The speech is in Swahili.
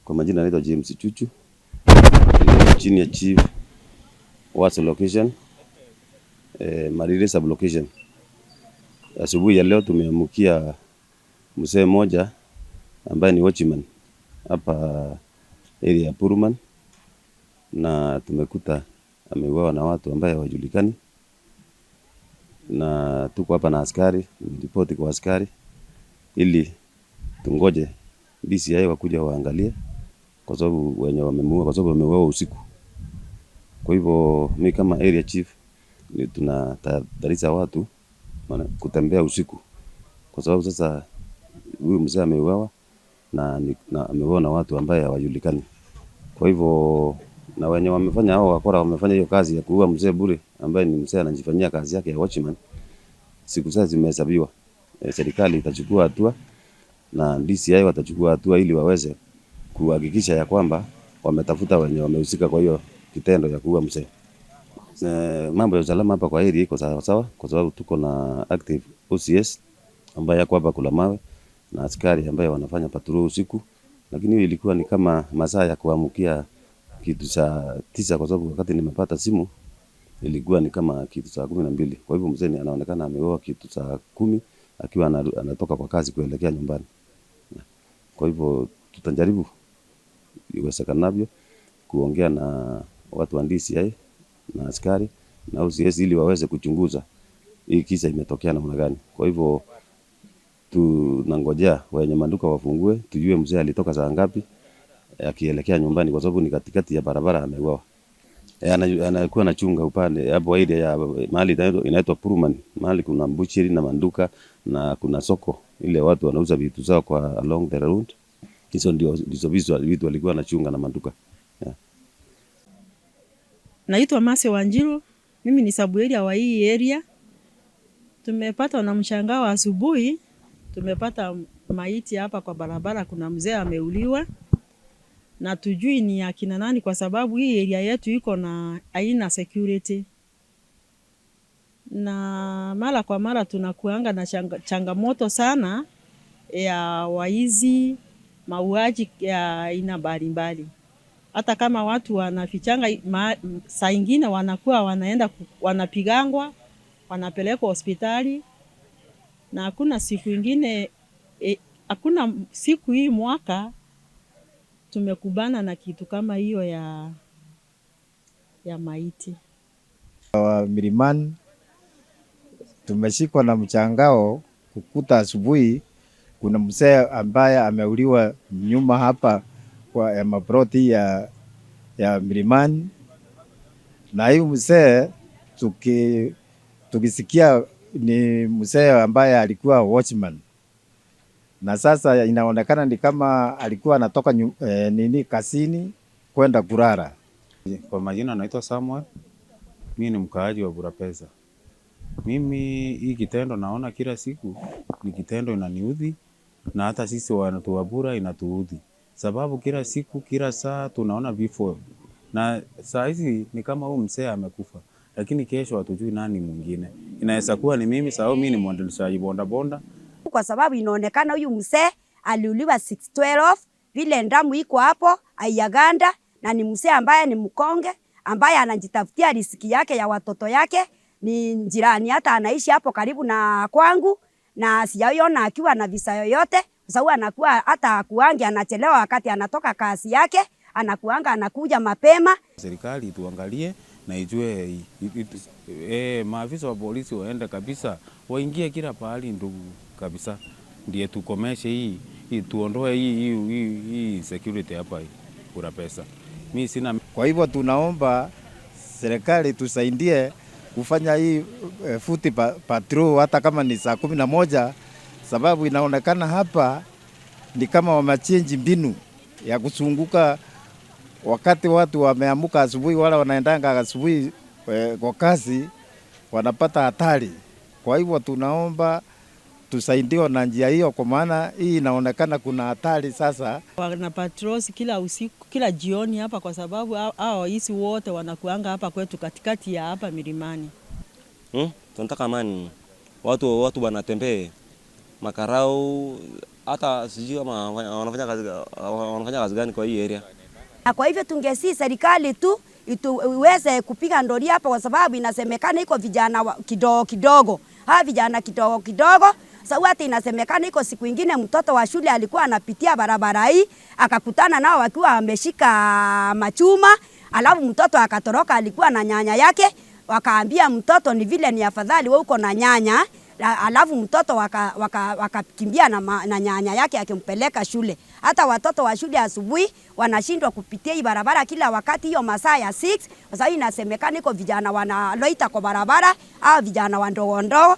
Kwa majina naitwa James Chuchu, chini ya chief Waso location, Marire sub location. Asubuhi ya leo tumeamukia mzee mmoja ambaye ni watchman hapa area ya Puruman, na tumekuta ameuawa na watu ambaye hawajulikani, na tuko hapa na askari. Ripoti kwa askari ili tungoje DCI wakuja waangalie, kwa sababu wenye wamemuua, kwa sababu wameuawa usiku. Kwa hivyo mimi kama area chief tunatahadharisha watu kutembea usiku, kwa sababu sasa huyu mzee ameuawa na ameuawa na watu ambaye hawajulikani. Kwa hivyo na wenye wamefanya hao wakora wamefanya hiyo kazi ya kuua mzee bure, ambaye ni mzee anajifanyia kazi yake ya watchman. Siku sasa zimehesabiwa. Serikali itachukua hatua na DCI watachukua hatua ili waweze kuhakikisha ya kwamba wametafuta wenye wamehusika kwa hiyo kitendo ya kuua mzee. Mambo ya usalama hapa kwa area iko sawa sawa, kwa sababu tuko na active OCS ambaye yako hapa Kulamawe na askari ambaye wanafanya patrol usiku, lakini hiyo ilikuwa ni kama masaa ya kuamukia kitu saa 9, kwa sababu wakati nimepata simu ilikuwa ni kama kitu saa 12. Kwa hivyo mzee anaonekana ameuawa kitu saa 10 akiwa anatoka kwa kazi kuelekea nyumbani. Kwa hivyo tutajaribu iwezekanavyo kuongea na watu wa DCI na askari na OCS ili waweze kuchunguza hii kisa imetokea namna gani. Kwa hivyo tunangojea wenye maduka wafungue, tujue mzee alitoka saa ngapi akielekea nyumbani, kwa sababu ni katikati ya barabara ameuawa. Anakuwa anachunga upande hapo area ya mahali inaitwa Puruman, mahali kuna butchery na manduka na kuna soko ile watu wanauza vitu zao kwa along the road. Hizo ndizo vitu walikuwa anachunga na manduka. Naitwa Mase Wanjiru, mimi ni sub area wa hii area. Tumepata na mshangao asubuhi, tumepata maiti hapa kwa barabara, kuna mzee ameuliwa. Na tujui ni akina nani, kwa sababu hii area yetu iko na haina security. Na mara kwa mara tunakuanga na changamoto sana ya waizi, mauaji ya aina mbalimbali. Hata kama watu wanafichanga, saa ingine wanakuwa wanaenda wanapigangwa, wanapelekwa hospitali. Na hakuna siku ingine, hakuna siku hii mwaka tumekubana na kitu kama hiyo ya maiti. Milimani tumeshikwa na mchangao kukuta asubuhi kuna mzee ambaye ameuliwa nyuma hapa kwa maploti ya Milimani. Na hiyo mzee tukisikia ni mzee ambaye alikuwa watchman, na sasa inaonekana ni kama alikuwa anatoka kasini kwenda kulala. Kwa majina naitwa Samuel, mimi ni mkaaji wa Burapesa. Mimi hii kitendo naona kila siku ni kitendo inaniudhi, na hata sisi watu wa Bura inatuudhi, sababu kila siku kila saa tunaona vifo. Na saa hizi ni kama huyu mzee amekufa, lakini kesho hatujui nani mwingine. Inaweza kuwa ni mimi, sababu mimi ni mwendeshaji bonda. Kwa sababu inaonekana huyu mzee aliuliwa 612, vile ndamu iko hapo haiyaganda, na ni mzee ambaye ni mkonge, ambaye anajitafutia riziki yake ya watoto yake. Ni jirani, hata anaishi hapo karibu na kwangu, na sijaona akiwa na visa yoyote, kwa sababu anakuwa hata kuangi anachelewa wakati anatoka kazi yake, anakuja mapema. Serikali tuangalie na ijue, maafisa wa polisi waende kabisa, waingie kila pahali ndugu kabisa, ndiye tukomeshe hii tuondoe hii security hapa Burapesa. Mimi sina. Kwa hivyo tunaomba serikali tusaidie kufanya hii foot patrol hata kama ni saa 11, sababu inaonekana hapa ni kama wamechange mbinu ya kusunguka wakati watu wameamuka asubuhi, wala wanaendanga asubuhi kwa kazi, wanapata hatari. Kwa hivyo tunaomba tusaidiwe na njia hiyo, kwa maana hii inaonekana kuna hatari sasa. Wana patrols kila usiku, kila jioni hapa, kwa sababu hao hizi wote wanakuanga hapa kwetu katikati ya hapa Milimani. Tunataka amani. Watu wanatembea makarao hata sijui kama wanafanya kazi gani kwa hii area. Kwa hivyo tungesi serikali tu iweze kupiga doria hapa, kwa sababu inasemekana iko vijana kidogo kidogo. Hawa vijana kidogo kidogo, sababu hata inasemekana iko siku ingine mtoto wa shule alikuwa anapitia barabara hii akakutana nao wakiwa wameshika machuma, alafu mtoto akatoroka, alikuwa na nyanya yake, wakaambia mtoto ni vile ni afadhali wewe uko na nyanya. Alafu mtoto wakakimbia na nyanya yake akimpeleka shule. Hata watoto wa shule asubuhi wanashindwa kupitia hii barabara kila wakati hiyo masaa ya 6, kwa sababu inasemekana iko vijana wanaloita kwa barabara au vijana wandogo ndogo.